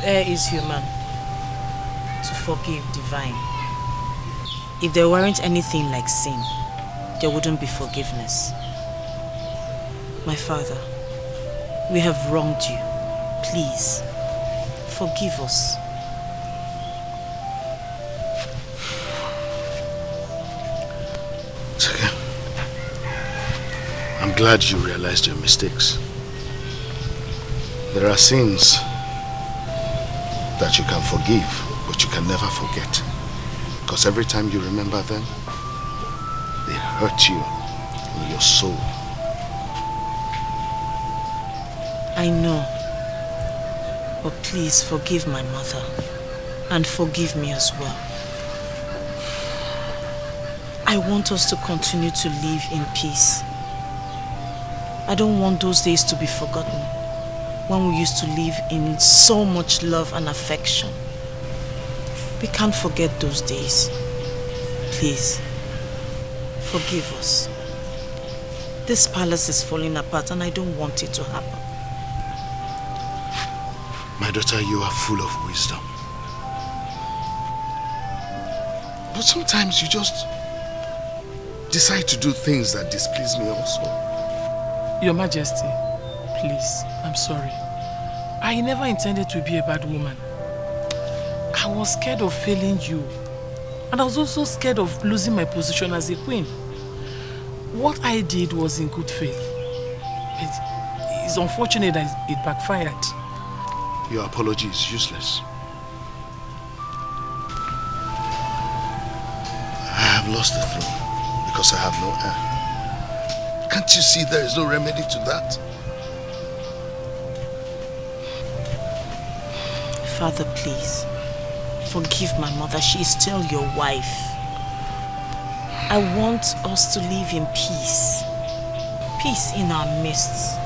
err is human, to forgive divine. If there weren't anything like sin, there wouldn't be forgiveness. My father, we have wronged you. Please, forgive us. It's okay. I'm glad you realized your mistakes. There are sins that you can forgive, but you can never forget. Because every time you remember them, they hurt you in your soul. I know. But please forgive my mother. And forgive me as well. I want us to continue to live in peace. I don't want those days to be forgotten, when we used to live in so much love and affection. We can't forget those days. Please, forgive us. This palace is falling apart and I don't want it to happen. My daughter, you are full of wisdom. But sometimes you just decide to do things that displease me also. Your Majesty, please, I'm sorry. I never intended to be a bad woman. I was scared of failing you. And I was also scared of losing my position as a queen. What I did was in good faith. It's unfortunate that it backfired. Your apology is useless. I have lost the throne because I have no heir. Can't you see there is no remedy to that? Father, please, forgive my mother. She is still your wife. I want us to live in peace. Peace in our midst.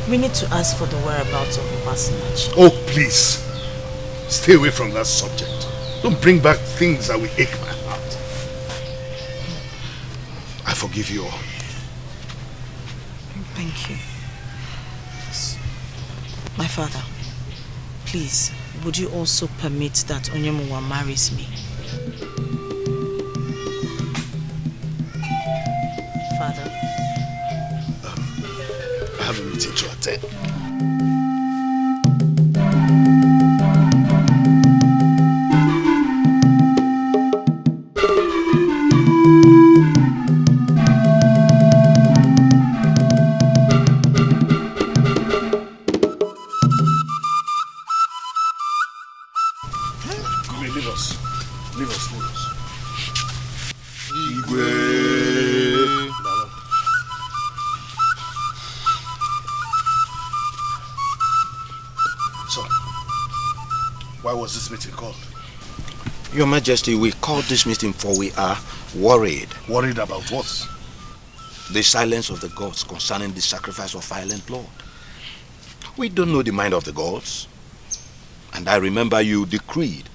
We need to ask for the whereabouts of Obasinachi. Oh, please. Stay away from that subject. Don't bring back things that will ache my heart. I forgive you all. Thank you. My father, please, would you also permit that Onyemuwa marries me? Father. I have a meeting to attend. This meeting called? Your Majesty, we called this meeting for we are worried. Worried about what? The silence of the gods concerning the sacrifice of violent blood. We don't know the mind of the gods. And I remember you decreed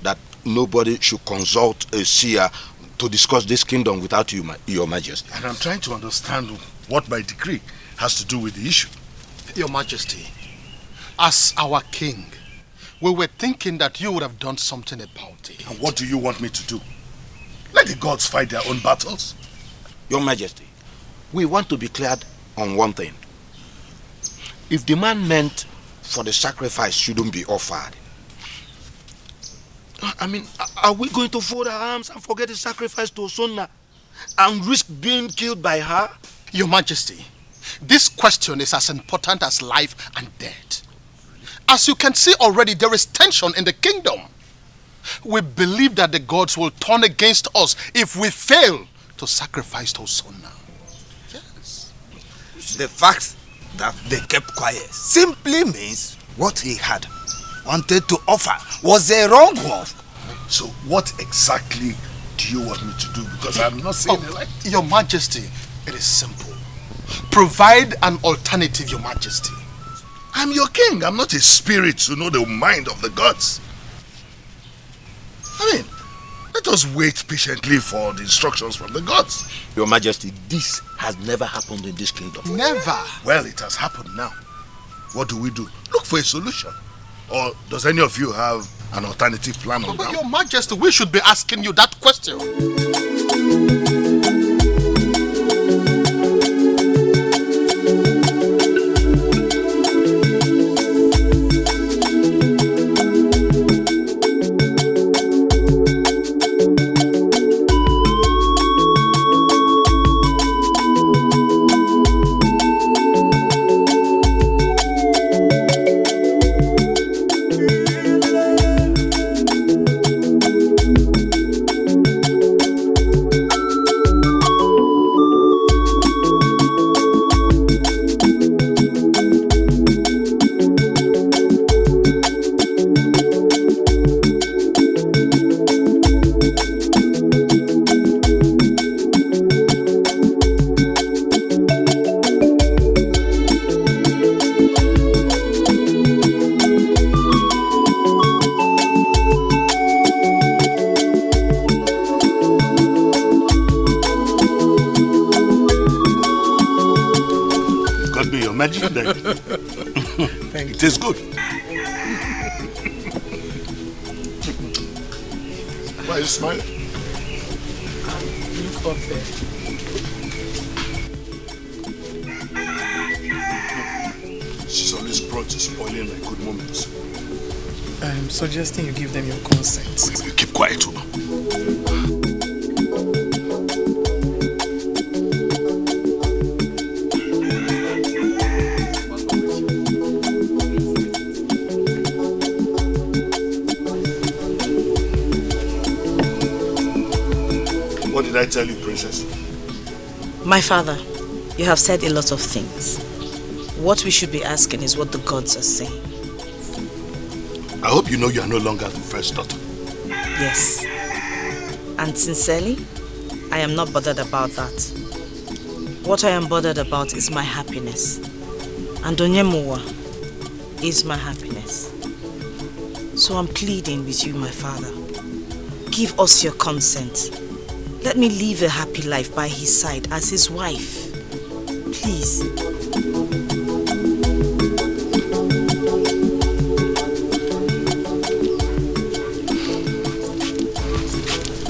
that nobody should consult a seer to discuss this kingdom without you, Your Majesty. And I'm trying to understand what my decree has to do with the issue. Your Majesty, as our king, we were thinking that you would have done something about it. And what do you want me to do? Let the gods fight their own battles. Your Majesty, we want to be cleared on one thing. If the man meant for the sacrifice shouldn't be offered, I mean, are we going to fold our arms and forget the sacrifice to Osonna and risk being killed by her? Your Majesty, this question is as important as life and death. As you can see already, there is tension in the kingdom. We believe that the gods will turn against us if we fail to sacrifice to Osonna. Yes. The fact that they kept quiet simply means what he had wanted to offer was a wrong one. So what exactly do you want me to do? Because I'm not saying it like... Your Majesty, it is simple. Provide an alternative, Your Majesty. I'm your king. I'm not a spirit to know the mind of the gods. I mean, let us wait patiently for the instructions from the gods. Your Majesty, this has never happened in this kingdom. Never. Well, it has happened now. what do we do? Look for a solution. Or does any of you have an alternative plan on But ground? Your Majesty, we should be asking you that question. Magic day. Thank It is good. Why are you smiling? Look up there. She's always prone to spoiling my good moments. I'm suggesting you give them your consent. You keep quiet, Uma. What did I tell you, Princess? My father, you have said a lot of things. What we should be asking is what the gods are saying. I hope you know you are no longer the first daughter. Yes. And sincerely, I am not bothered about that. What I am bothered about is my happiness. And Onyemuwa is my happiness. So I'm pleading with you, my father. Give us your consent. Let me live a happy life by his side as his wife. Please.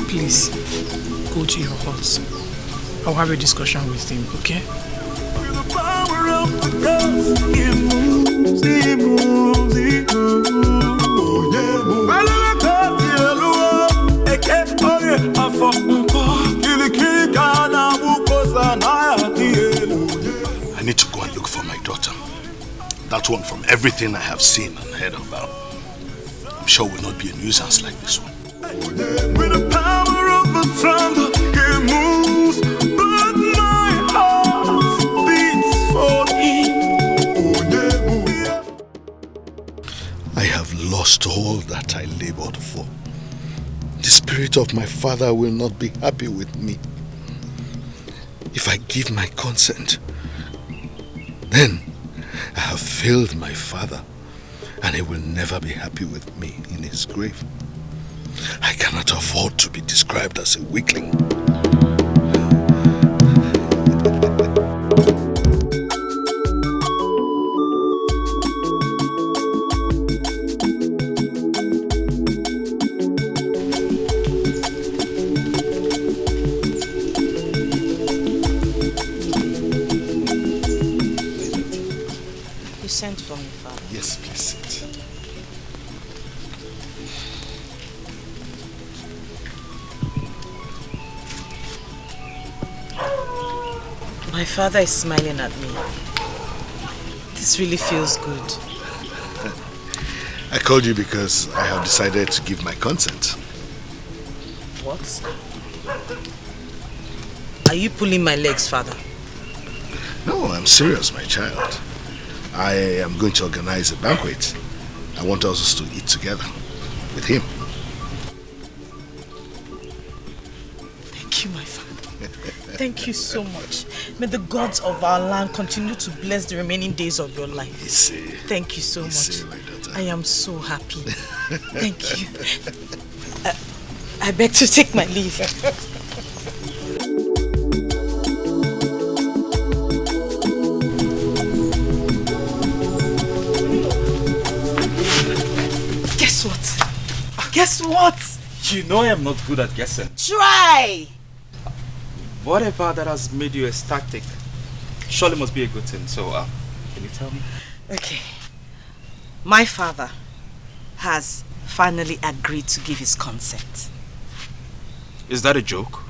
Please, go to your house. I'll have a discussion with him, okay? With the power of the gods, it moves, it moves, it moves. Oh, yeah, move. I need to go and look for my daughter. That one, from everything I have seen and heard of her, I'm sure will not be a nuisance like this one. With the power of the thunder, it moves, but my heart beats for him. I have lost all that I labored for. The spirit of my father will not be happy with me. If I give my consent, then I have failed my father, and he will never be happy with me in his grave. I cannot afford to be described as a weakling. You sent for me, father. Yes, please sit. My father is smiling at me. This really feels good. I called you because I have decided to give my consent. What? Are you pulling my legs, father? No, I'm serious, my child. I am going to organize a banquet. I want us to eat together with him. Thank you, my father. Thank you so much. May the gods of our land continue to bless the remaining days of your life. Thank you so much. My daughter. I am so happy. Thank you. I beg to take my leave. You know I am not good at guessing. Try! Whatever that has made you ecstatic surely must be a good thing. So, can you tell me? Okay. My father has finally agreed to give his consent. Is that a joke?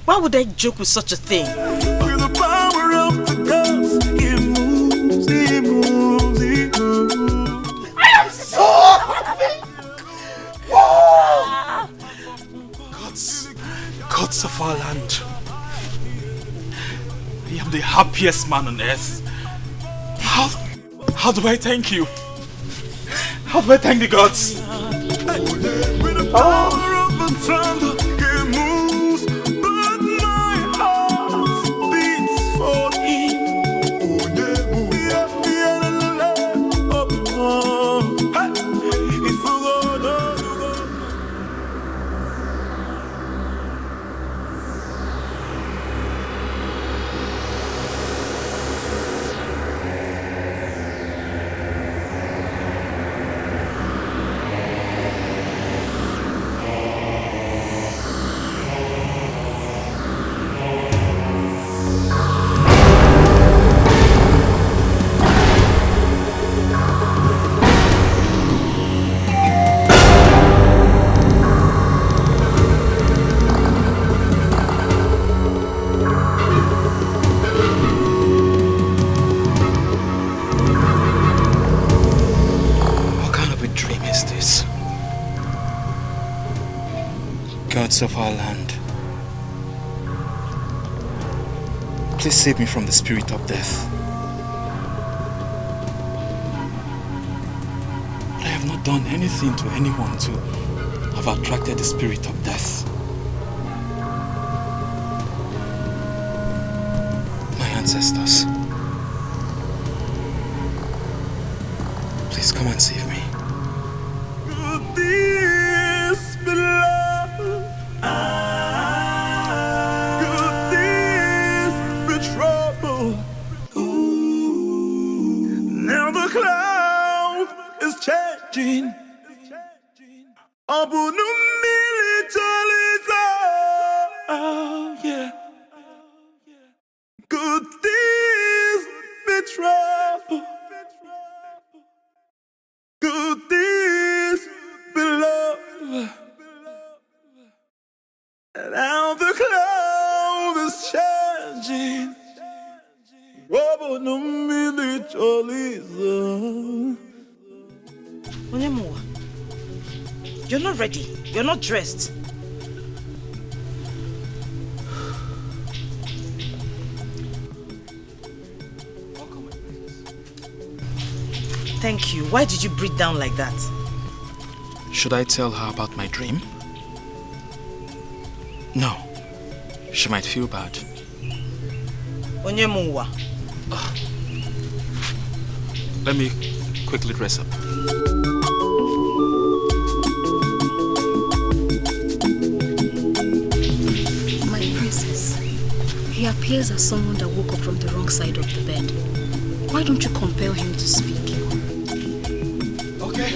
Why would I joke with such a thing? With the power of the gods, he moves, he moves, he moves. I am so happy! Gods of our land. I am the happiest man on earth. How do I thank you? How do I thank the gods? With the power of the thunder, he moves, but my heart beats for him. Gods of our land, please save me from the spirit of death. I have not done anything to anyone to have attracted the spirit of death. My ancestors, please come and save me. Oh yeah. Could this be trouble? Could this be love? And now the cloud is changing. Onyemuwa, you're not ready. You're not dressed. Thank you. Why did you breathe down like that? Should I tell her about my dream? No. She might feel bad. Onyemuwa. Let me quickly dress up. My princess, he appears as someone that woke up from the wrong side of the bed. Why don't you compel him to speak? Okay.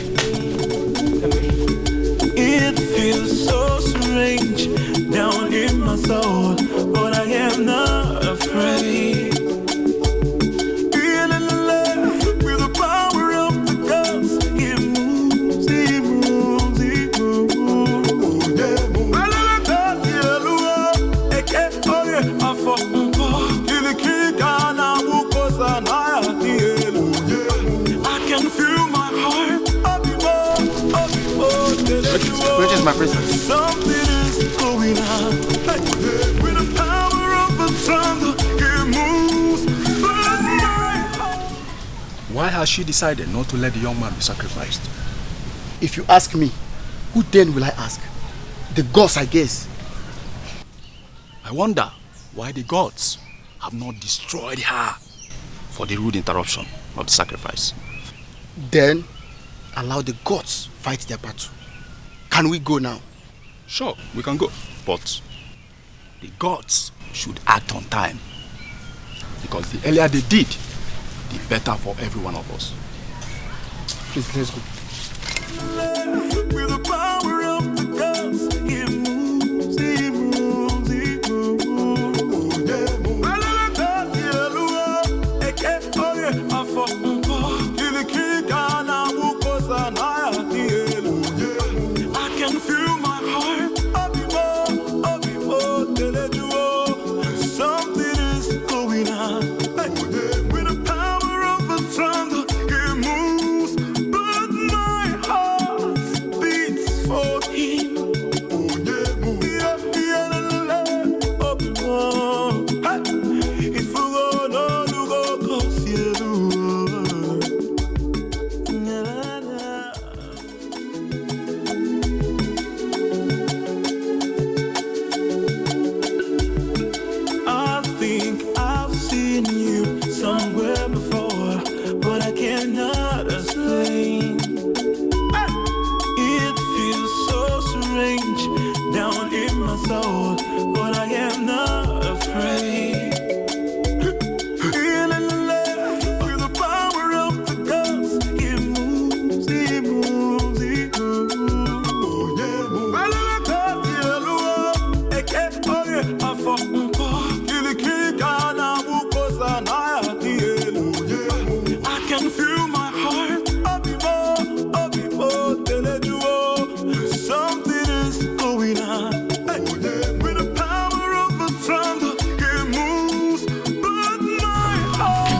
It feels so strange down in my soul, but I am not afraid. Feeling alive with the power of the gods. He moves, he moves, he moves. I can feel my heart. Where is my princess? Something is going on. With the power of the thunder, it moves. But my heart. Why has she decided not to let the young man be sacrificed? If you ask me, who then will I ask? The gods, I guess. I wonder why the gods have not destroyed her for the rude interruption of the sacrifice. Then, allow the gods fight their battle. Can we go now? Sure, we can go. But the gods should act on time. Because the earlier they did, the better for every one of us. Please, let's go. With the power of the gods,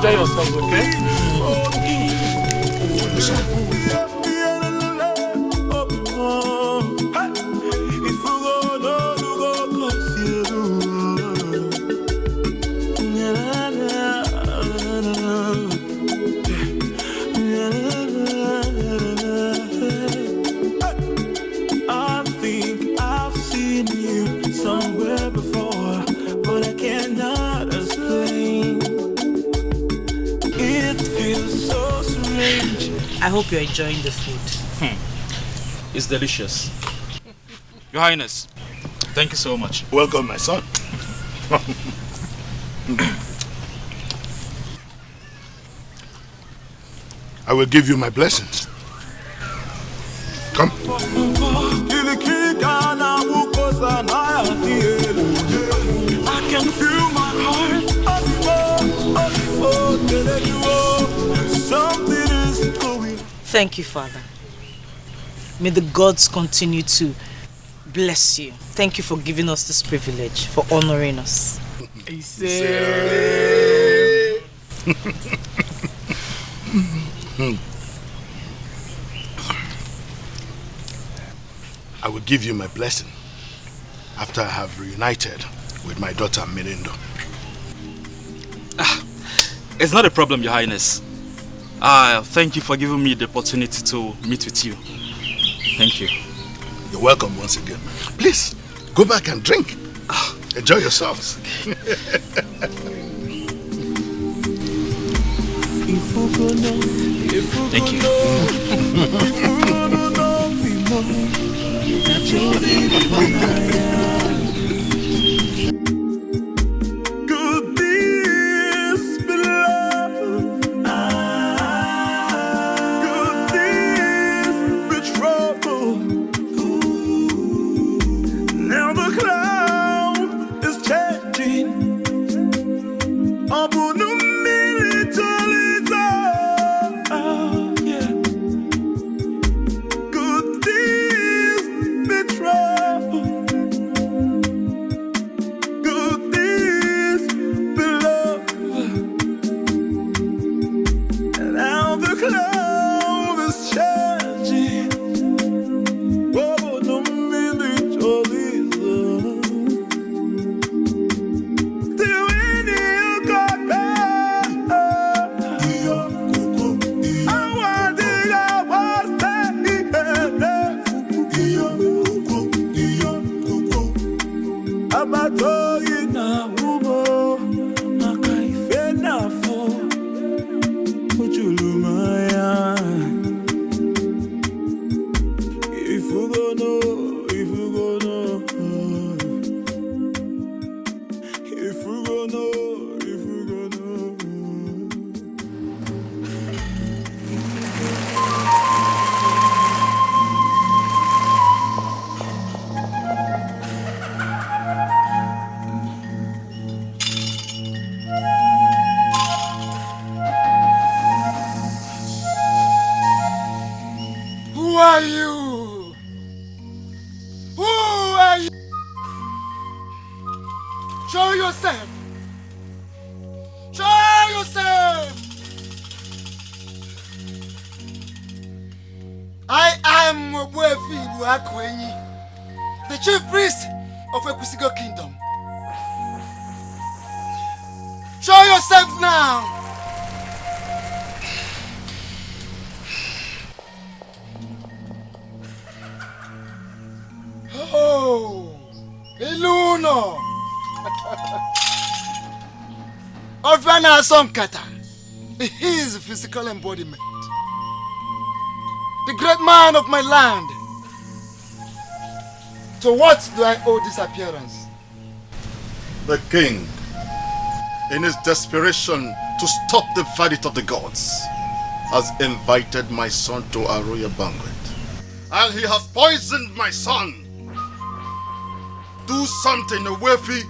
Enjoy yourselves, okay? I hope you're enjoying the food. It's delicious. Your Highness, thank you so much. Welcome, my son. I will give you my blessings. Come. I can feel my heart. Something is going. Thank you, Father. May the gods continue to bless you. Thank you for giving us this privilege, for honoring us. I will give you my blessing after I have reunited with my daughter Mirindo. It's not a problem, Your Highness. Thank you for giving me the opportunity to meet with you. Thank you. You're welcome once again. Please, go back and drink. Enjoy yourselves. Thank you. Could this be love? Could this be trouble? Now the cloud is changing. Upon the military zone. Yeah. Could this be trouble? Could this be love? And now the cloud is changing. Oh, the military zone. Till Ini Edo back. I want it, I was Abatoyi na ubo makaife na fo Uchulumaya. If you go know, if you go know, if you go know, if you go know. Who are you? Who are you? Show yourself. Show yourself. I am Obuefi Ibuakwenyi, the chief priest of Ekwusigo Kingdom. Show yourself now. Oh, Iluno. Ofana Somkata, his physical embodiment. The great man of my land. To what do I owe this appearance? The king, in his desperation to stop the verdict of the gods, has invited my son to a royal banquet. And he has poisoned my son. Do something, Owefi.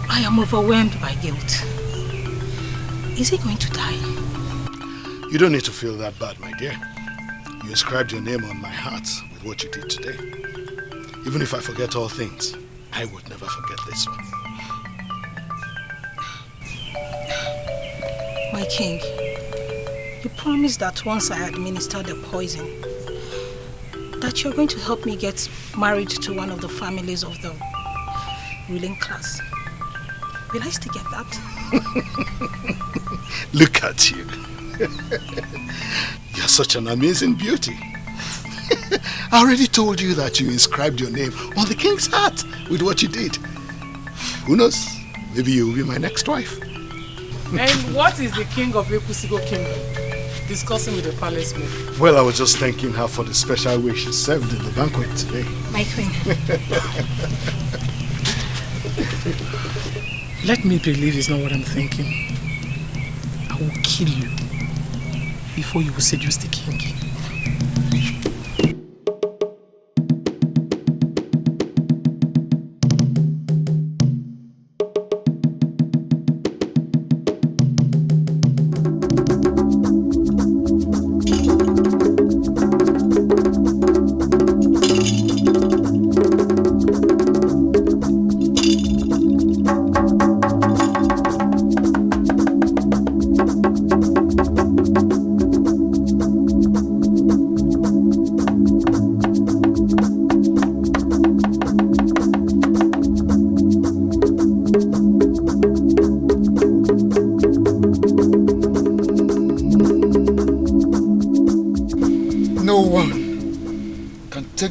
I am overwhelmed by guilt. Is he going to die? You don't need to feel that bad, my dear. You You inscribed your name on my heart with what you did today. Even if I forget all things, I would never forget this one. My king, you promised that once I administer the poison, that you're going to help me get married to one of the families of the ruling class. Will I still get that? Look at you. You're such an amazing beauty. I already told you that you inscribed your name on the king's heart with what you did. Who knows? Maybe you'll be my next wife. And what is the king of Ekusigo kingdom discussing with the palace maid? Well, I was just thanking her for the special way she served in the banquet today. My queen. Let me believe it's not what I'm thinking. I will kill you before you will seduce the king.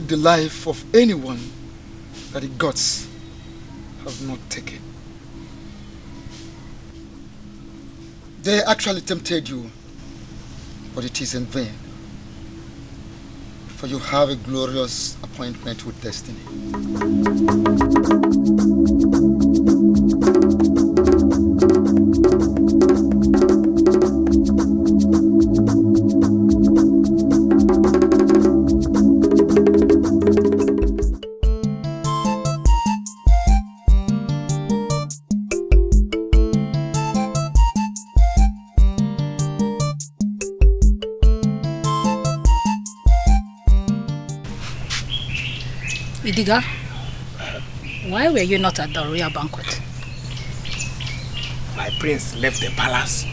The life of anyone that the gods have not taken. They actually tempted you, but it is in vain, for you have a glorious appointment with destiny. Idiga, why were you not at the royal banquet? My prince left the palace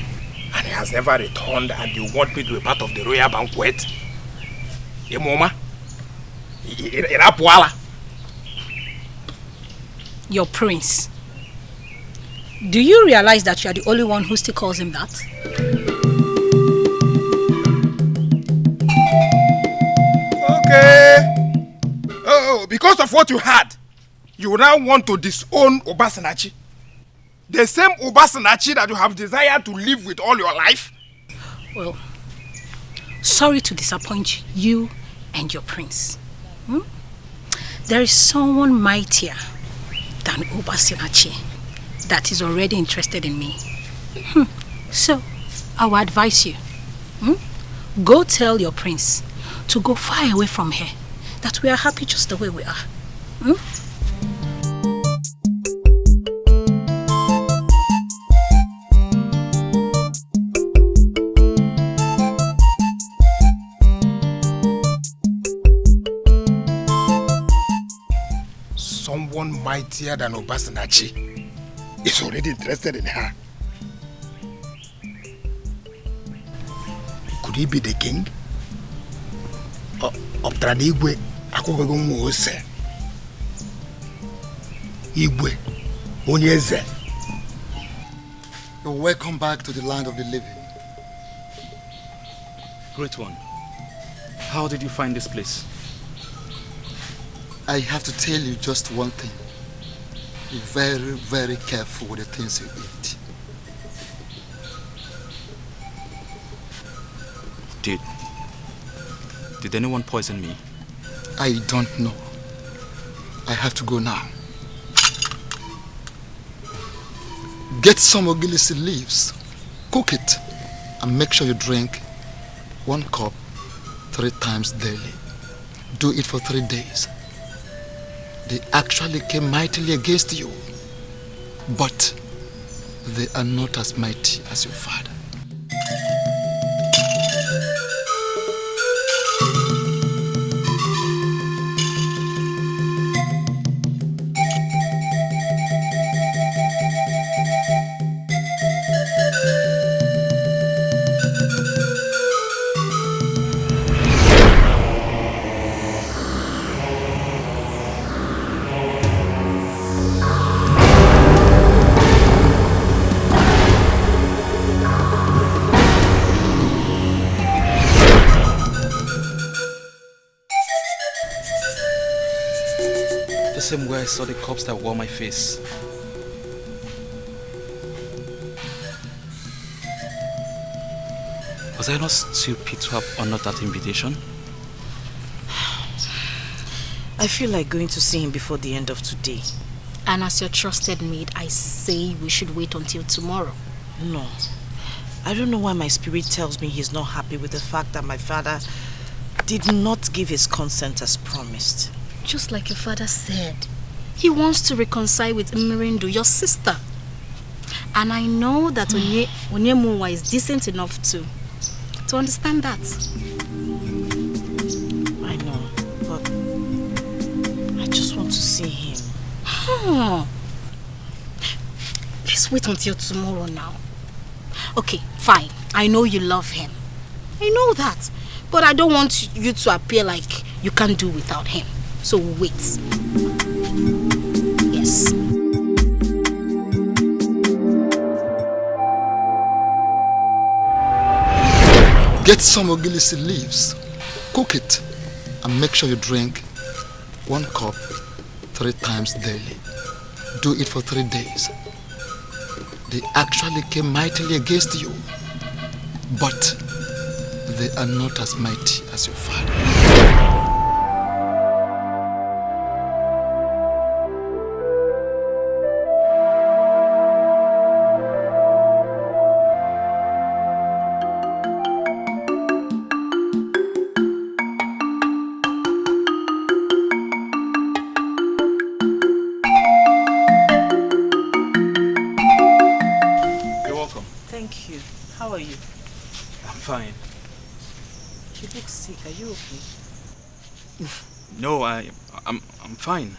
and he has never returned, and you want me to be part of the royal banquet? Mama? Your prince. Do you realize that you are the only one who still calls him that? Okay. Oh, because of what you had, you now want to disown Obasanachi. The same Obasanachi that you have desired to live with all your life? Well, sorry to disappoint you and your prince. There is someone mightier than Obasanachi that is already interested in me. So, I will advise you. Go tell your prince to go far away from here, that we are happy just the way we are. Someone mightier than Obasanachi is already interested in her. Could he be the king? Igwe akwụkwọ Mose. Igwe Onyeze. You're welcome back to the land of the living. Great one. How did you find this place? I have to tell you just one thing. Be very, very careful with the things you eat. Did anyone poison me? I don't know. I have to go now. Get some ogilisi leaves, cook it, and make sure you drink 1 cup 3 times daily. Do it for 3 days. They actually came mightily against you, but they are not as mighty as your father. same way I saw the cups that wore my face. Was I not stupid to have honored that invitation? I feel like going to see him before the end of today. And as your trusted maid, I say we should wait until tomorrow. No. I don't know why my spirit tells me he's not happy with the fact that my father did not give his consent as promised. Just like your father said, he wants to reconcile with Mirindo, your sister. And I know that Onyemuwa is decent enough to understand that. I know, but I just want to see him. Let's wait until tomorrow now. Okay, fine. I know you love him. I know that. But I don't want you to appear like you can't do without him. So wait. Yes. Get some ogilisi leaves, cook it, and make sure you drink 1 cup 3 times daily. Do it for 3 days. They actually came mightily against you, but they are not as mighty as your father. How are you? I'm fine. You look sick. Are you okay? No, I'm fine.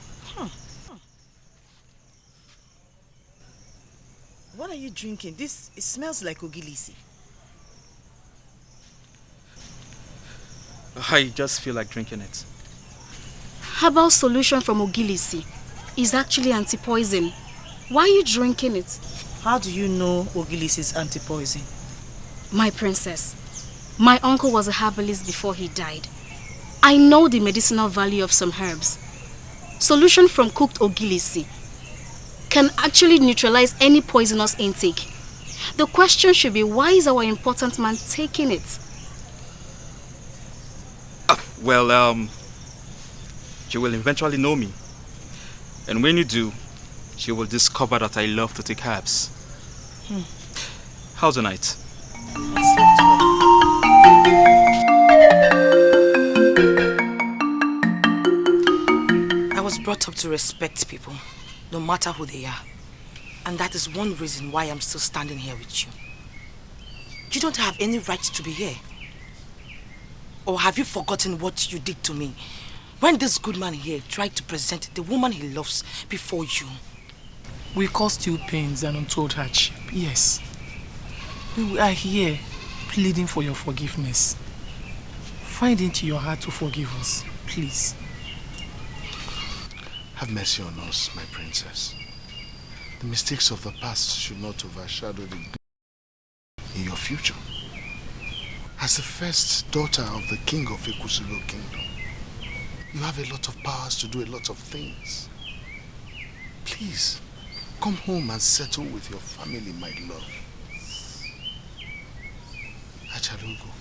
What are you drinking? It smells like ogilisi. I just feel like drinking it. Herbal solution from ogilisi is actually anti-poison. Why are you drinking it? How do you know ogilisi is anti-poison? My princess, my uncle was a herbalist before he died. I know the medicinal value of some herbs. Solution from cooked ogilisi can actually neutralize any poisonous intake. The question should be, why is our important man taking it? You will eventually know me. And when you do, you will discover that I love to take herbs. How's the night? I was brought up to respect people, no matter who they are. And that is one reason why I'm still standing here with you. You don't have any right to be here. Or have you forgotten what you did to me when this good man here tried to present the woman he loves before you? We caused you pains and untold hardship, yes. We are here pleading for your forgiveness. Find into your heart to forgive us, please. Have mercy on us, my princess. The mistakes of the past should not overshadow the good in your future. As the first daughter of the king of Ekusulo kingdom, you have a lot of powers to do a lot of things. Please, come home and settle with your family, my love. Achalugo.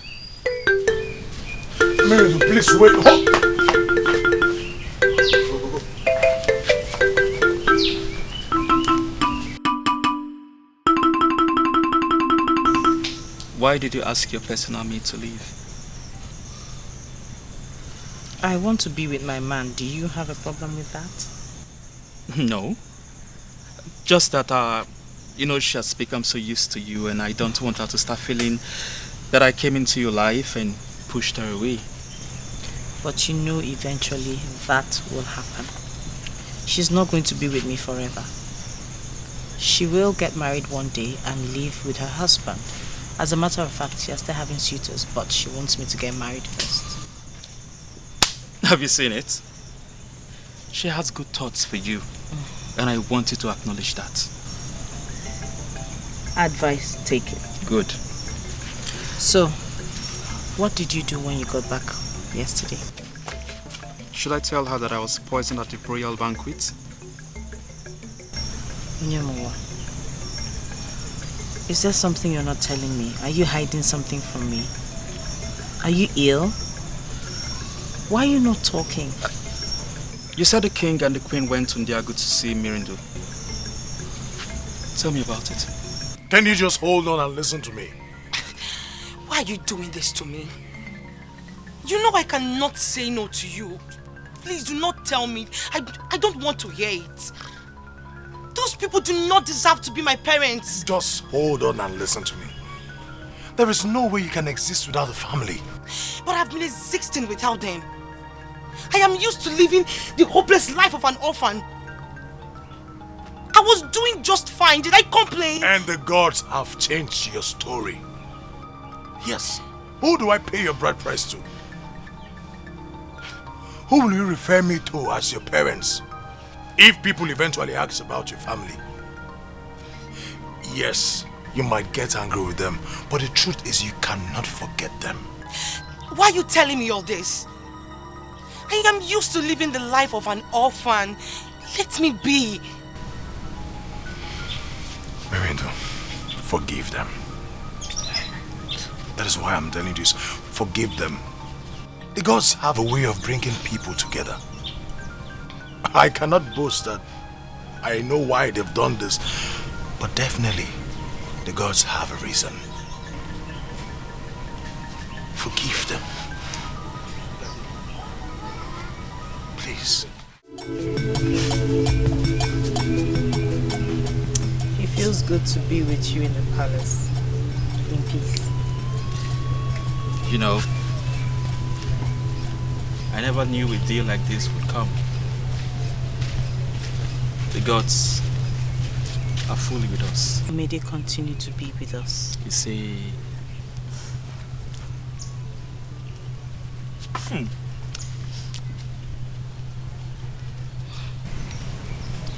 Mary, please wait. Go. Why did you ask your personal maid to leave? I want to be with my man. Do you have a problem with that? No. Just that, she has become so used to you and I don't want her to start feeling that I came into your life and pushed her away. But eventually that will happen. She's not going to be with me forever. She will get married one day and live with her husband. As a matter of fact, she is still having suitors, but she wants me to get married first. Have you seen it? She has good thoughts for you, and I want you to acknowledge that. Advice, take it. Good. So, what did you do when you got back yesterday? Should I tell her that I was poisoned at the royal banquet? Nyamowa, is there something you're not telling me? Are you hiding something from me? Are you ill? Why are you not talking? You said the king and the queen went to Ndiago to see Mirindo. Tell me about it. Can you just hold on and listen to me? Why are you doing this to me? You know I cannot say no to you. Please do not tell me. I don't want to hear it. Those people do not deserve to be my parents. Just hold on and listen to me. There is no way you can exist without a family. But I've been existing without them. I am used to living the hopeless life of an orphan. I was doing just fine. Did I complain? And the gods have changed your story. Yes. Who do I pay your bride price to? Who will you refer me to as your parents? If people eventually ask about your family. Yes, you might get angry with them, but the truth is you cannot forget them. Why are you telling me all this? I am used to living the life of an orphan. Let me be. Mirindo, forgive them. That is why I'm telling you this. Forgive them. The gods have a way of bringing people together. I cannot boast that I know why they've done this, but definitely the gods have a reason. Forgive them. Please. It feels good to be with you in the palace, in peace. You know, I never knew a day like this would come. The gods are fully with us. May they continue to be with us. You see...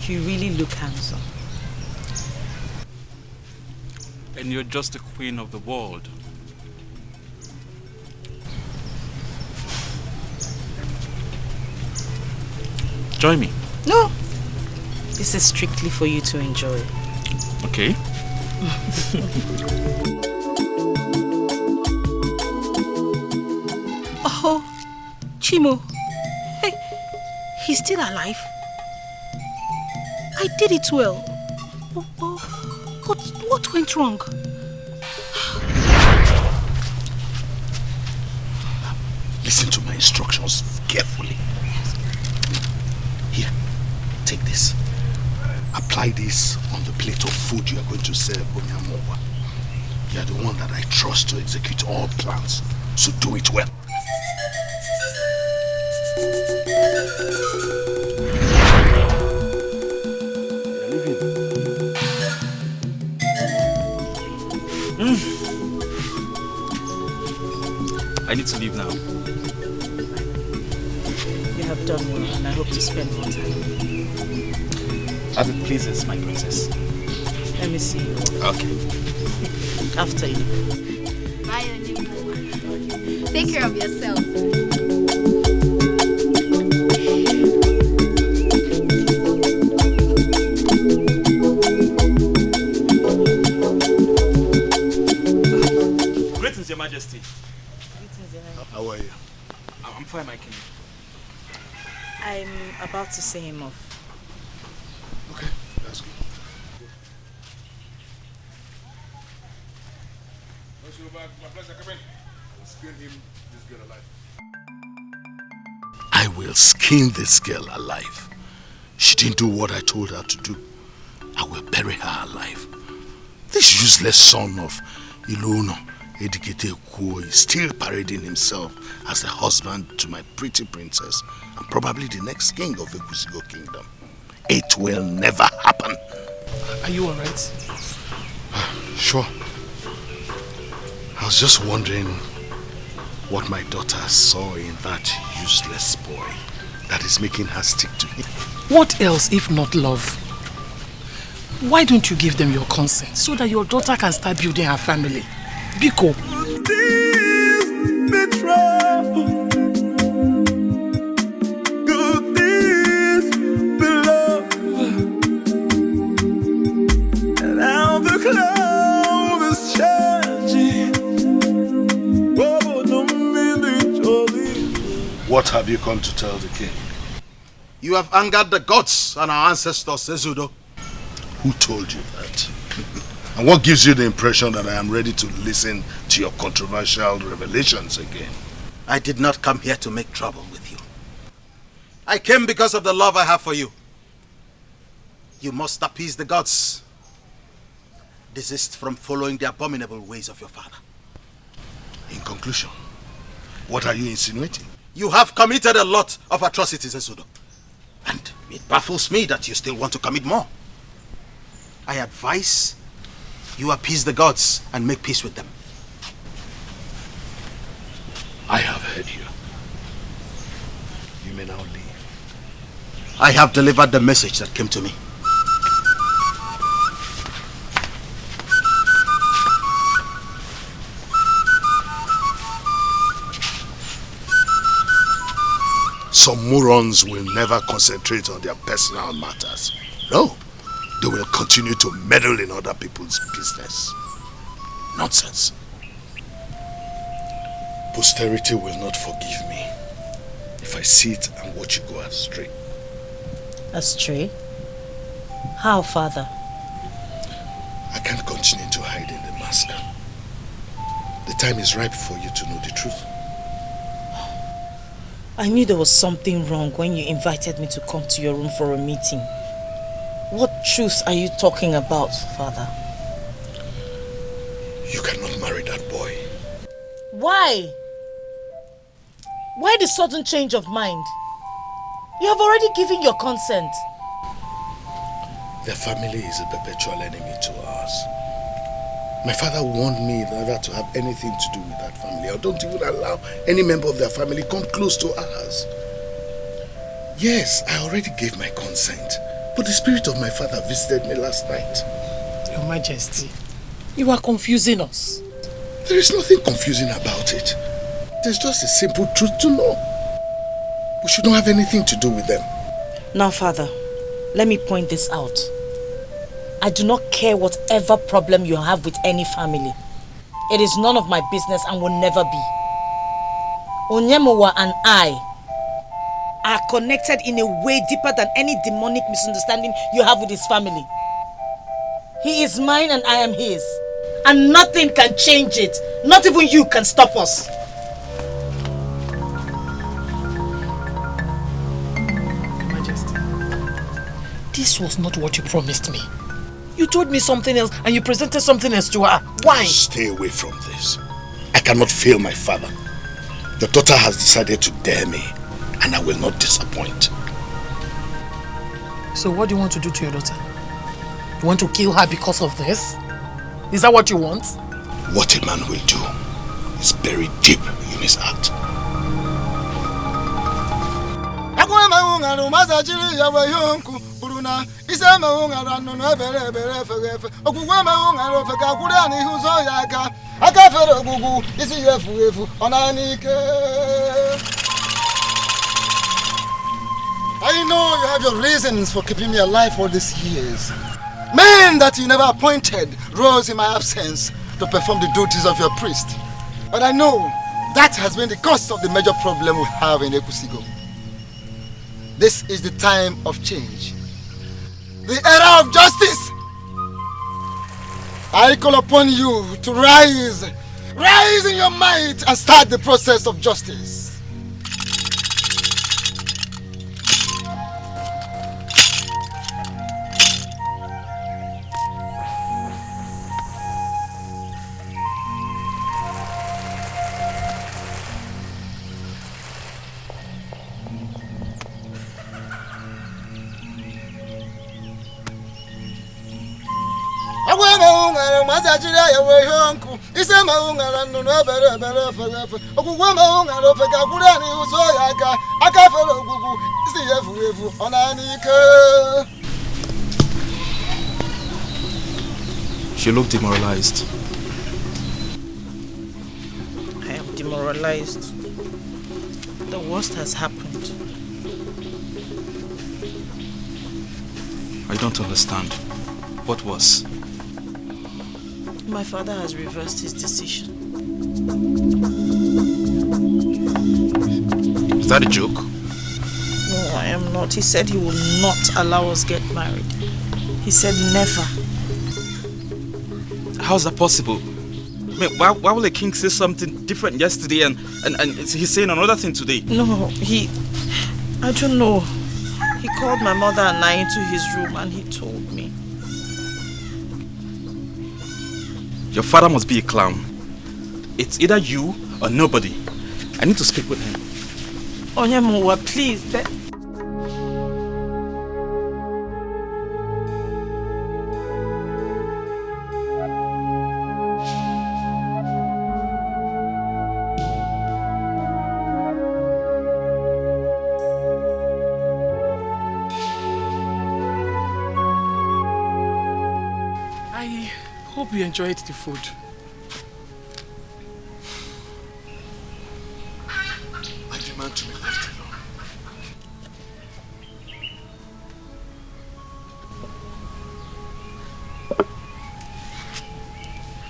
You really look handsome. And you're just the queen of the world. Join me. No. This is strictly for you to enjoy. Okay. Oh, Chimo. Hey, he's still alive. I did it well. What went wrong? Listen to my instructions carefully. Here, take this. Apply this on the plate of food you are going to serve Onyamowa. You are the one that I trust to execute all plans, so do it well. I need to leave now. You have done well, and I hope to spend more time. As it pleases, my princess. Let me see you. Okay. After you. Bye, Onyamowa. Take care of yourself. Greetings, Your Majesty. How are you? I'm fine, my king. I'm about to say him off. Okay, that's good. I will skin this girl alive. She didn't do what I told her to do. I will bury her alive. This useless son of Ilono Edikete Kuo is still parading himself as the husband to my pretty princess and probably the next king of Ekusigo kingdom. It will never happen. Are you alright? Sure. I was just wondering what my daughter saw in that useless boy that is making her stick to him. What else if not love? Why don't you give them your consent so that your daughter can start building her family? Biko. This betrayal What have you come to tell the king? You have angered the gods and our ancestors, Ezudo. Who told you that? And what gives you the impression that I am ready to listen to your controversial revelations again? I did not come here to make trouble with you. I came because of the love I have for you. You must appease the gods. Desist from following the abominable ways of your father. In conclusion, what are you insinuating? You have committed a lot of atrocities, Ezudo. And it baffles me that you still want to commit more. I advise you appease the gods and make peace with them. I have heard you. You may now leave. I have delivered the message that came to me. Some morons will never concentrate on their personal matters. No, they will continue to meddle in other people's business. Nonsense. Posterity will not forgive me if I sit and watch you go astray. Astray? How, Father? I can't continue to hide in the mask. The time is ripe for you to know the truth. I knew there was something wrong when you invited me to come to your room for a meeting. What truth are you talking about, Father? You cannot marry that boy. Why? Why the sudden change of mind? You have already given your consent. Their family is a perpetual enemy to ours. My father warned me never to have anything to do with that family. I don't even allow any member of their family come close to ours. Yes, I already gave my consent, but the spirit of my father visited me last night. Your Majesty, you are confusing us. There is nothing confusing about it. There's just a simple truth to know. We should not have anything to do with them. Now, Father, let me point this out. I do not care whatever problem you have with any family. It is none of my business and will never be. Onyemowa and I are connected in a way deeper than any demonic misunderstanding you have with his family. He is mine and I am his. And nothing can change it. Not even you can stop us. Majesty, this was not what you promised me. You told me something else and you presented something else to her. Why? Stay away from this. I cannot fail my father. Your daughter has decided to dare me, and I will not disappoint. So what do you want to do to your daughter? You want to kill her because of this? Is that what you want? What a man will do is buried deep in his heart. I know you have your reasons for keeping me alive all these years. Men that you never appointed rose in my absence to perform the duties of your priest. But I know that has been the cause of the major problem we have in Ekusigo. This is the time of change. The era of justice. I call upon you to rise. Rise in your might and start the process of justice. She looked demoralized. I am demoralized. The worst has happened. I don't understand. What was? My father has reversed his decision. Was that a joke? No, I am not. He said he will not allow us get married. He said never. How's that possible? I mean, why will the king say something different yesterday and he's saying another thing today? No, I don't know. He called my mother and I into his room and he told me. Your father must be a clown. It's either you or nobody. I need to speak with him. Onyemuwa, please. I hope you enjoyed the food. I demand to be left alone.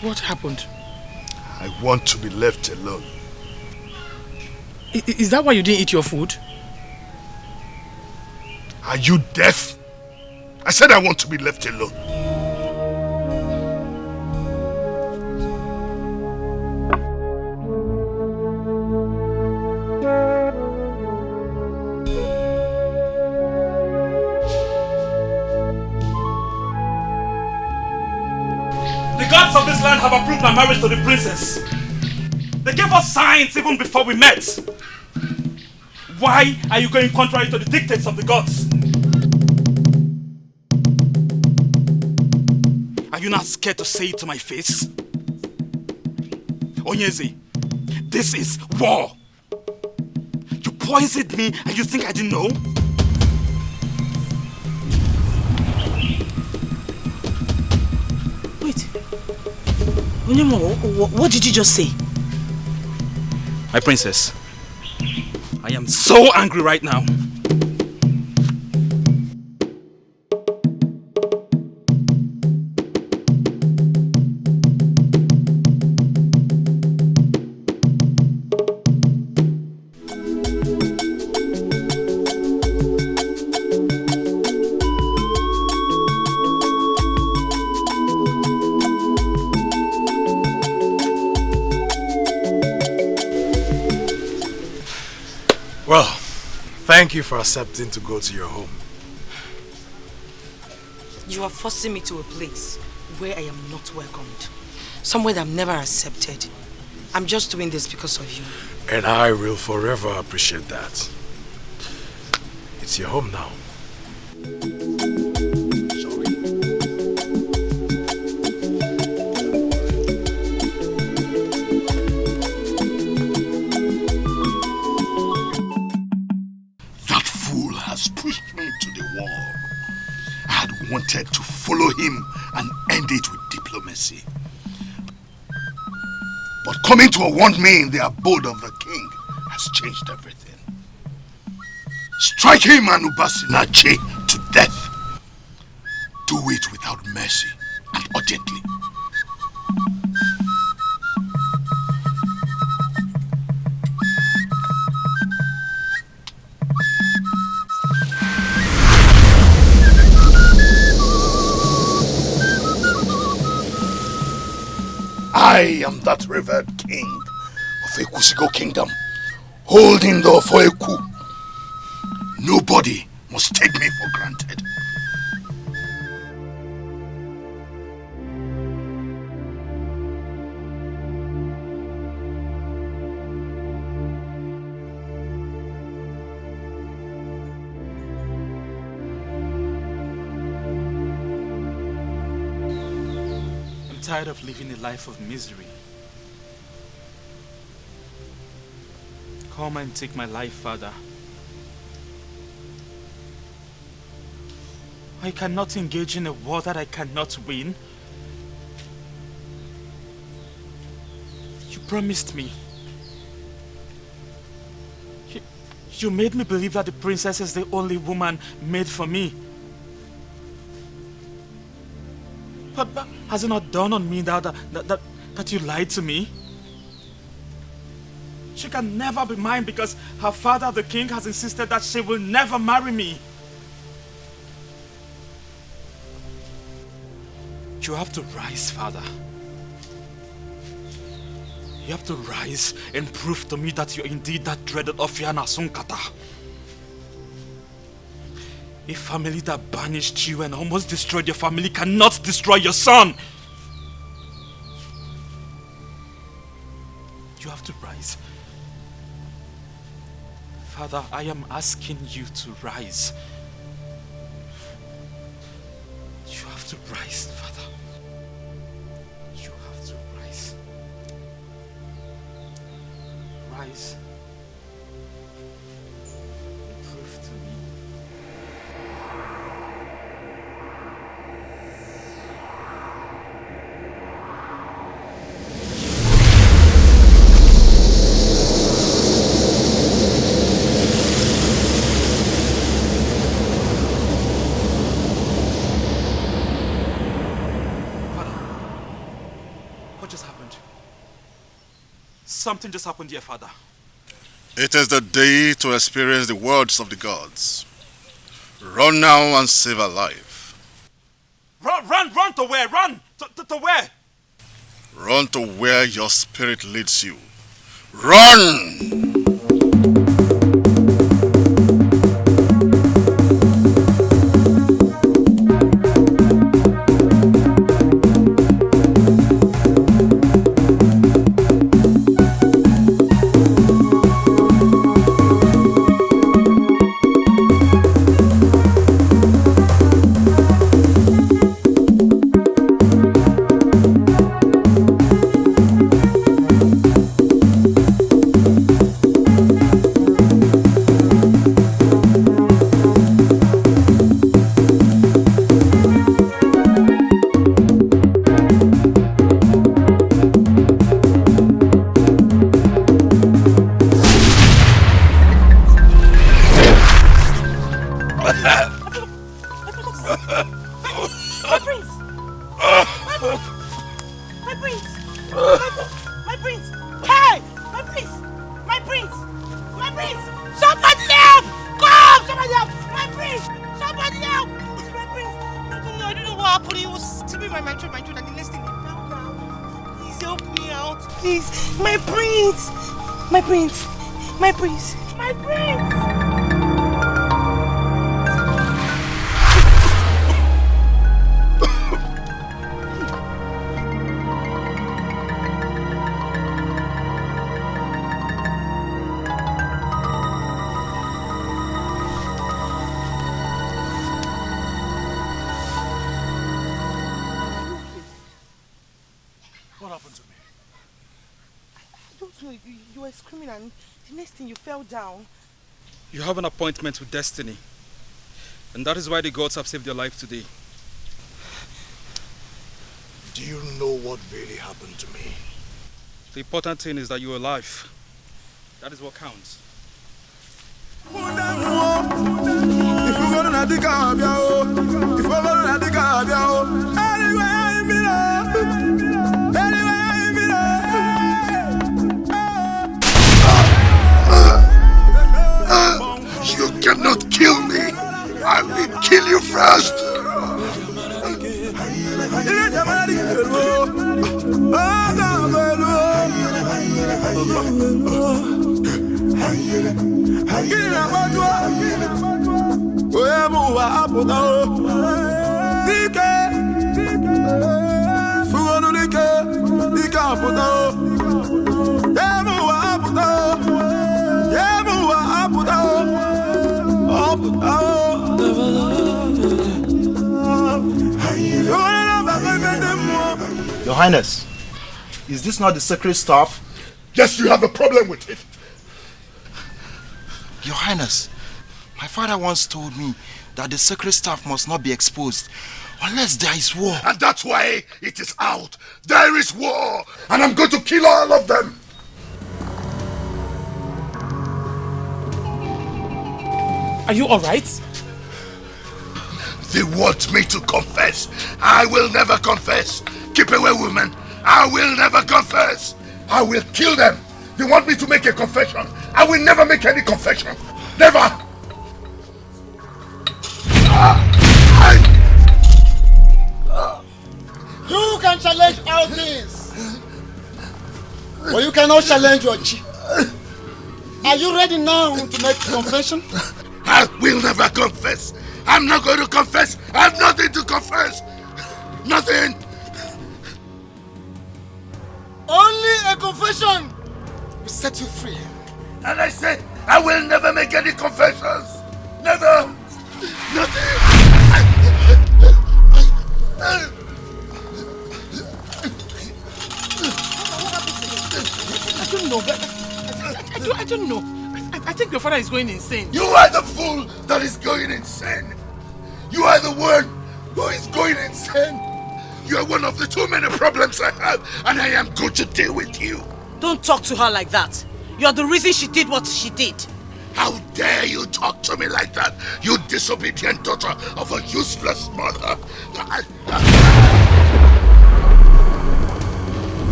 What happened? I want to be left alone. Is that why you didn't eat your food? Are you deaf? I said I want to be left alone. The gods of this land have approved my marriage to the princess. They gave us signs even before we met. Why are you going contrary to the dictates of the gods? Are you not scared to say it to my face? Onyeze, this is war. You poisoned me and you think I didn't know? Wait. Onyemo, what did you just say? My princess, I am so angry right now. Well, thank you for accepting to go to your home. You are forcing me to a place where I am not welcomed. Somewhere that I'm never accepted. I'm just doing this because of you. And I will forever appreciate that. It's your home now. Pushed me to the wall. I had wanted to follow him and end it with diplomacy. But coming to warn me in the abode of the king has changed everything. Strike him and Ubasinache to death. Do it without mercy and urgently. I am that revered king of Ekusigo kingdom, holding the Ofoeku. Nobody must take me for granted. I'm tired of living a life of misery. Come and take my life, Father. I cannot engage in a war that I cannot win. You promised me. You made me believe that the princess is the only woman made for me. But has it not dawned on me that you lied to me? She can never be mine because her father, the king, has insisted that she will never marry me. You have to rise, father. You have to rise and prove to me that you're indeed that dreaded Ofiana Sunkata. A family that banished you and almost destroyed your family cannot destroy your son. You have to rise. Father, I am asking you to rise. You have to rise, Father. You have to rise. Rise. Prove to me. Something just happened here, Father. It is the day to experience the words of the gods. Run now and save a life. Run to where? Run to where? Run to where your spirit leads you. Run! Down. You have an appointment with destiny. And that is why the gods have saved your life today. Do you know what really happened to me? The important thing is that you're alive. That is what counts. You cannot kill me. I will kill you first. Your Highness, is this not the sacred staff? Yes, you have a problem with it. Your Highness, my father once told me that the sacred staff must not be exposed unless there is war. And that's why it is out. There is war, and I'm going to kill all of them. Are you alright? They want me to confess. I will never confess. Keep away, women. I will never confess. I will kill them. They want me to make a confession. I will never make any confession. Never! You can challenge all things, but you cannot challenge your chi. Are you ready now to make a confession? I will never confess. I'm not going to confess. I have nothing to confess. Nothing. Only a confession will set you free. And I said, I will never make any confessions. Never. Nothing. I don't know, but I don't know. I think your father is going insane. You are the fool that is going insane. You are the one who is going insane. You are one of the too many problems I have, and I am going to deal with you. Don't talk to her like that. You're the reason she did what she did. How dare you talk to me like that, you disobedient daughter of a useless mother.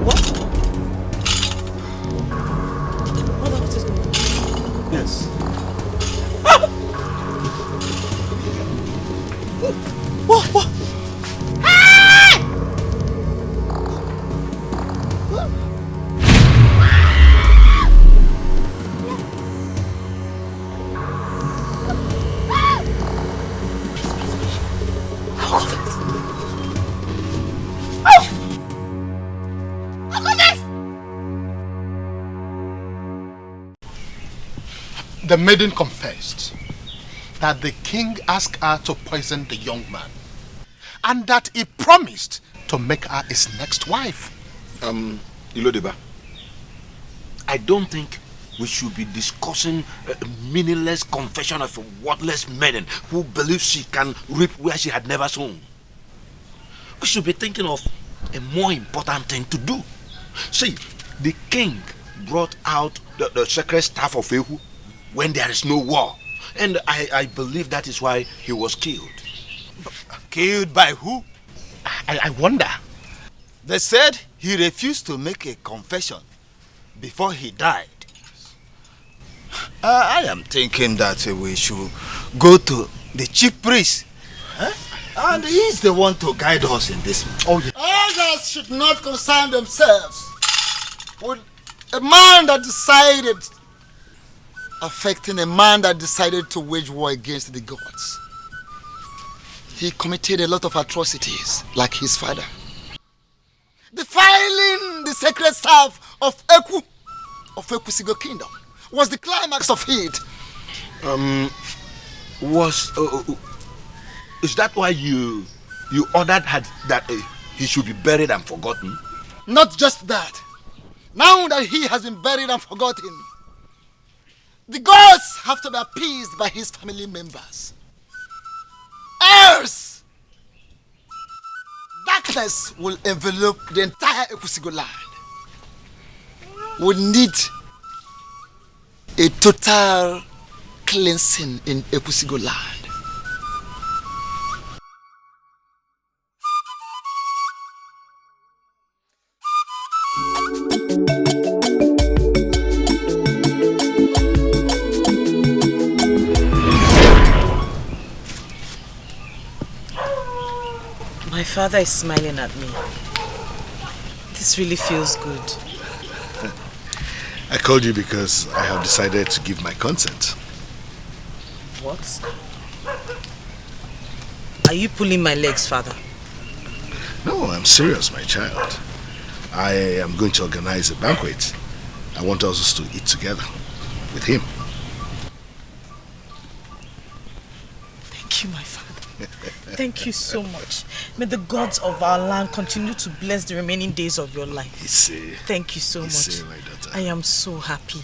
What? Mother, what is going on? Yes. What? The maiden confessed that the king asked her to poison the young man, and that he promised to make her his next wife. Ilodeba, I don't think we should be discussing a meaningless confession of a worthless maiden who believes she can reap where she had never sown. We should be thinking of a more important thing to do. See, the king brought out the sacred staff of Ehu when there is no war. And I believe that is why he was killed. Killed by who? I wonder. They said he refused to make a confession before he died. I am thinking that we should go to the chief priest. And he is the one to guide us in this. Oh, yeah. Others should not concern themselves with a man that decided affecting a man that decided to wage war against the gods. He committed a lot of atrocities, like his father. Defiling the sacred staff of Eku, of Ekusigo Kingdom, was the climax of it. Is that why you ordered that he should be buried and forgotten? Not just that. Now that he has been buried and forgotten, the gods have to be appeased by his family members. Else, darkness will envelop the entire Ekusigo land. We need a total cleansing in Ekusigo land. My father is smiling at me. This really feels good. I called you because I have decided to give my consent. What? Are you pulling my legs, father? No, I'm serious, my child. I am going to organize a banquet. I want us to eat together with him. Thank you, my father. Thank you so much. May the gods of our land continue to bless the remaining days of your life. Thank you so much. My daughter. I am so happy.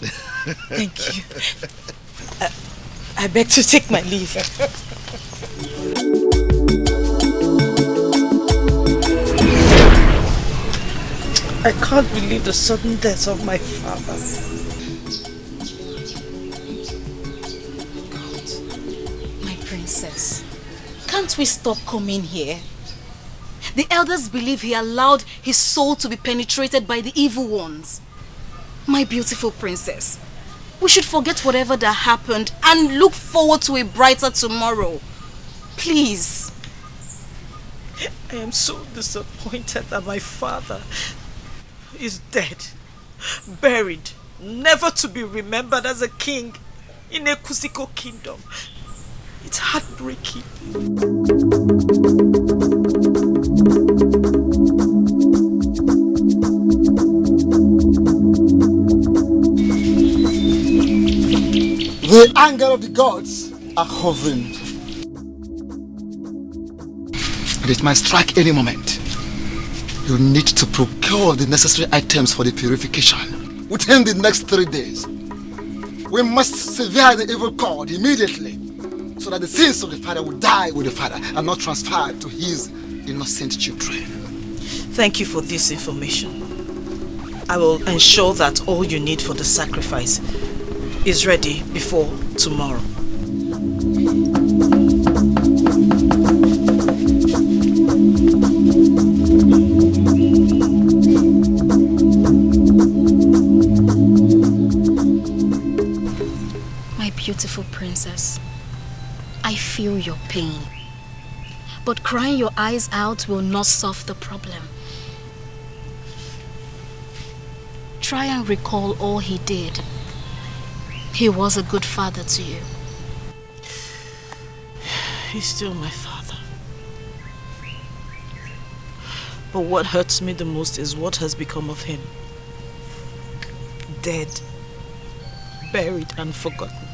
Thank you. I beg to take my leave. I can't believe the sudden death of my father. God, my princess. Can't we stop coming here? The elders believe he allowed his soul to be penetrated by the evil ones. My beautiful princess, we should forget whatever that happened and look forward to a brighter tomorrow. Please. I am so disappointed that my father is dead, buried, never to be remembered as a king in a Kusiko kingdom. It's heartbreaking. The anger of the gods are hovering. And it might strike any moment. You need to procure the necessary items for the purification within the next 3 days. We must sever the evil cord immediately, so that the sins of the father will die with the father and not transfer to his innocent children. Thank you for this information. I will ensure that all you need for the sacrifice is ready before tomorrow. My beautiful princess, I feel your pain. But crying your eyes out will not solve the problem. Try and recall all he did. He was a good father to you. He's still my father. But what hurts me the most is what has become of him. Dead, buried and forgotten.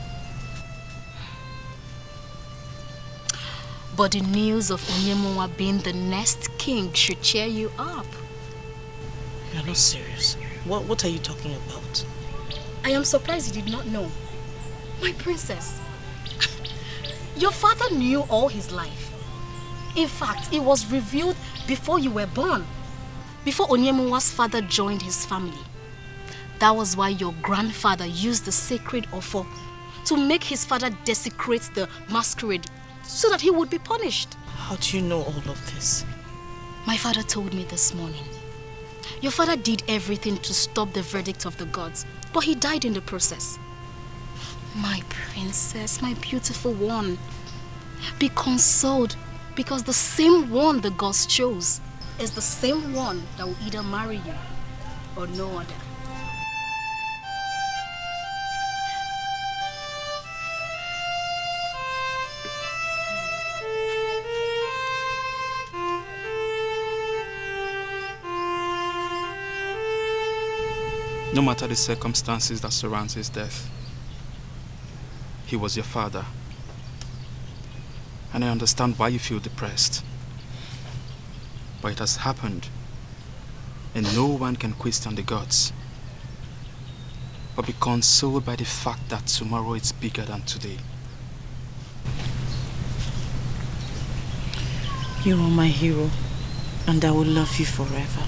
But the news of Onyemunwa being the next king should cheer you up. You're not serious. What are you talking about? I am surprised you did not know. My princess, your father knew all his life. In fact, it was revealed before you were born. Before Onyemunwa's father joined his family. That was why your grandfather used the sacred offer to make his father desecrate the masquerade so that he would be punished. How do you know all of this? My father told me this morning. Your father did everything to stop the verdict of the gods, but he died in the process. My princess, my beautiful one, be consoled, because the same one the gods chose is the same one that will either marry you or no other. No matter the circumstances that surround his death, he was your father. And I understand why you feel depressed. But it has happened, and no one can question the gods. But be consoled by the fact that tomorrow is bigger than today. You are my hero, and I will love you forever.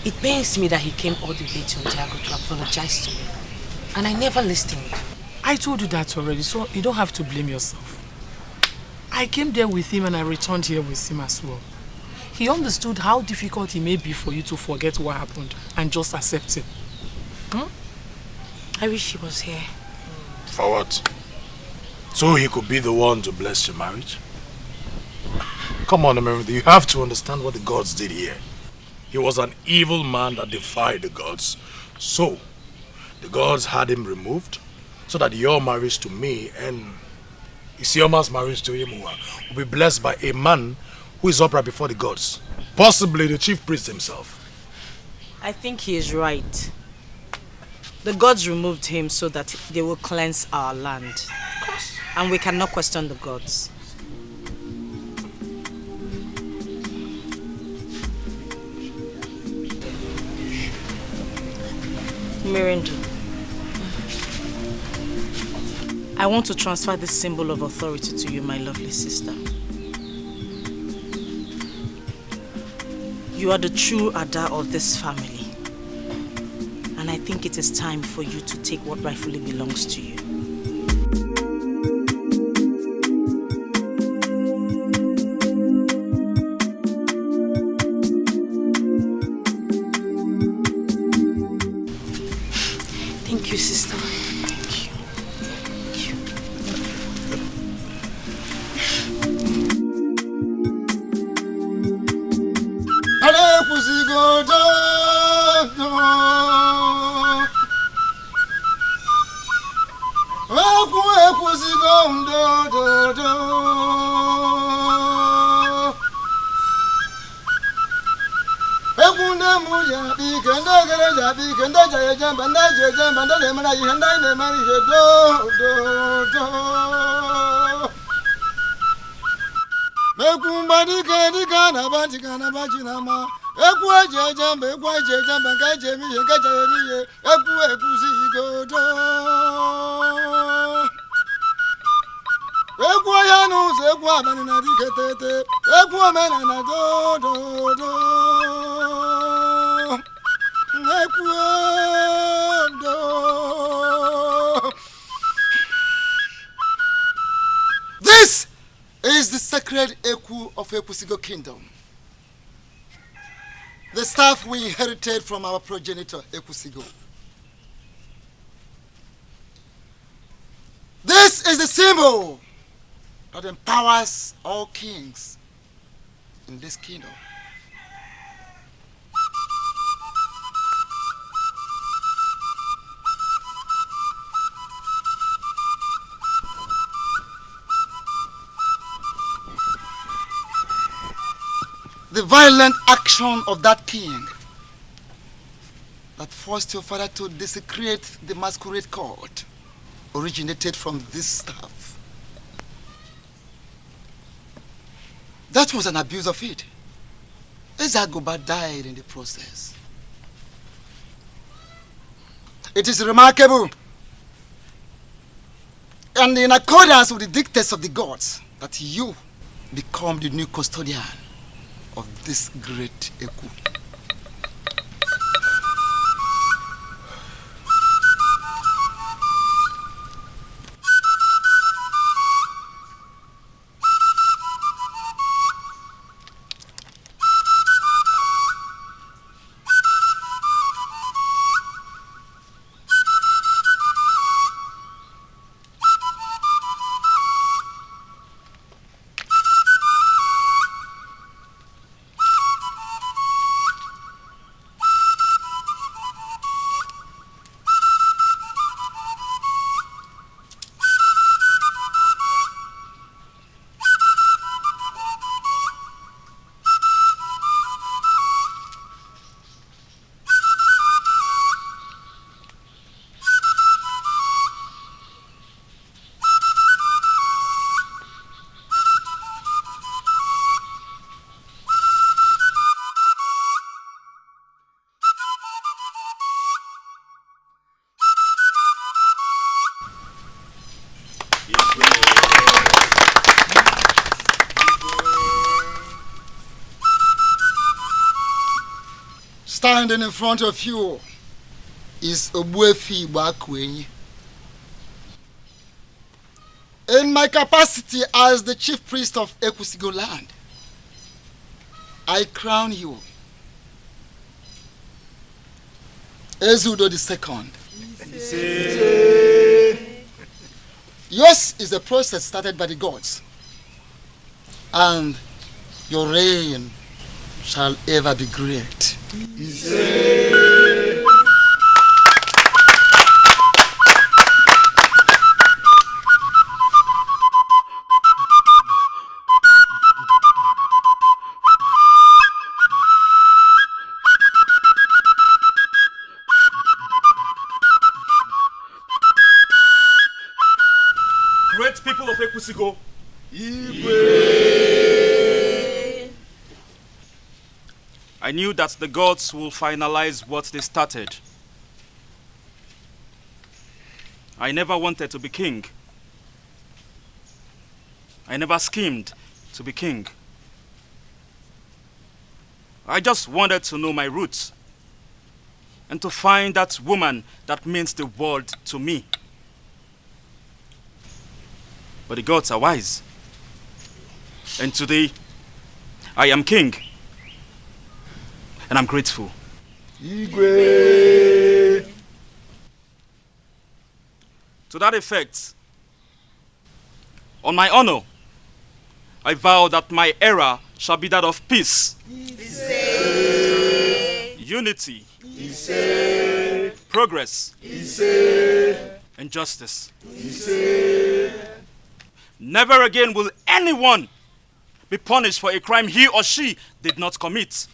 It pains me that he came all the way to Ojago to apologize to me. And I never listened. I told you that already, so you don't have to blame yourself. I came there with him and I returned here with him as well. He understood how difficult it may be for you to forget what happened and just accept it. I wish he was here. For what? So he could be the one to bless your marriage? Come on, America, you have to understand what the gods did here. He was an evil man that defied the gods. So, the gods had him removed so that your marriage to me and Isioma's marriage to Onyemunwa will be blessed by a man who is upright before the gods. Possibly the chief priest himself. I think he is right. The gods removed him so that they will cleanse our land. Of course. And we cannot question the gods. Miranda, I want to transfer this symbol of authority to you, my lovely sister. You are the true Ada of this family. And I think it is time for you to take what rightfully belongs to you. Thank you, sister. This is the sacred Eku of Ekusigo Kingdom. The staff we inherited from our progenitor, Ekusigo. This is the symbol that empowers all kings in this kingdom. The violent action of that king that forced your father to desecrate the masquerade court originated from this staff. That was an abuse of it. Ezagoba died in the process. It is remarkable and in accordance with the dictates of the gods that you become the new custodian of this great Eku. Standing in front of you is Obuefi Bakwenyi. In my capacity as the chief priest of Ekusigo land, I crown you Ezudo II. Yours is the process started by the gods, and your reign shall ever be great. Great people of Ekusigo, I knew that the gods will finalize what they started. I never wanted to be king. I never schemed to be king. I just wanted to know my roots and to find that woman that means the world to me. But the gods are wise. And today, I am king. And I'm grateful. Igwe. To that effect, on my honor, I vow that my era shall be that of peace, unity, progress, and justice. Never again will anyone be punished for a crime he or she did not commit.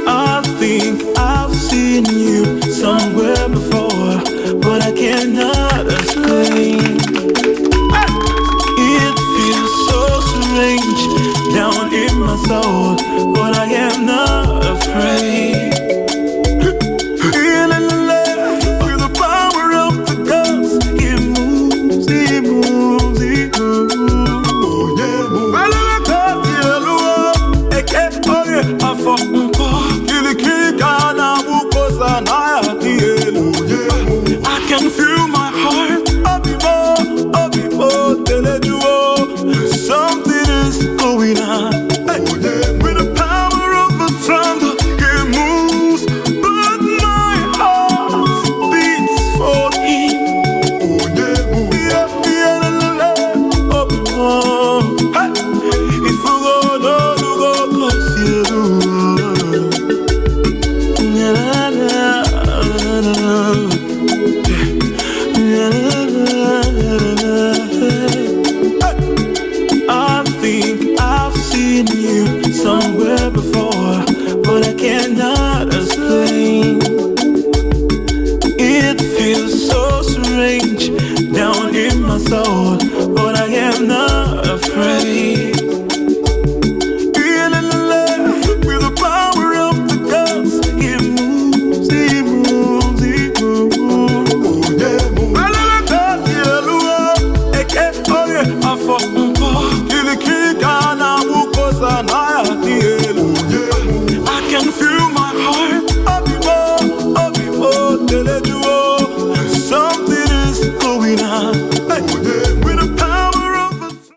I think I've seen you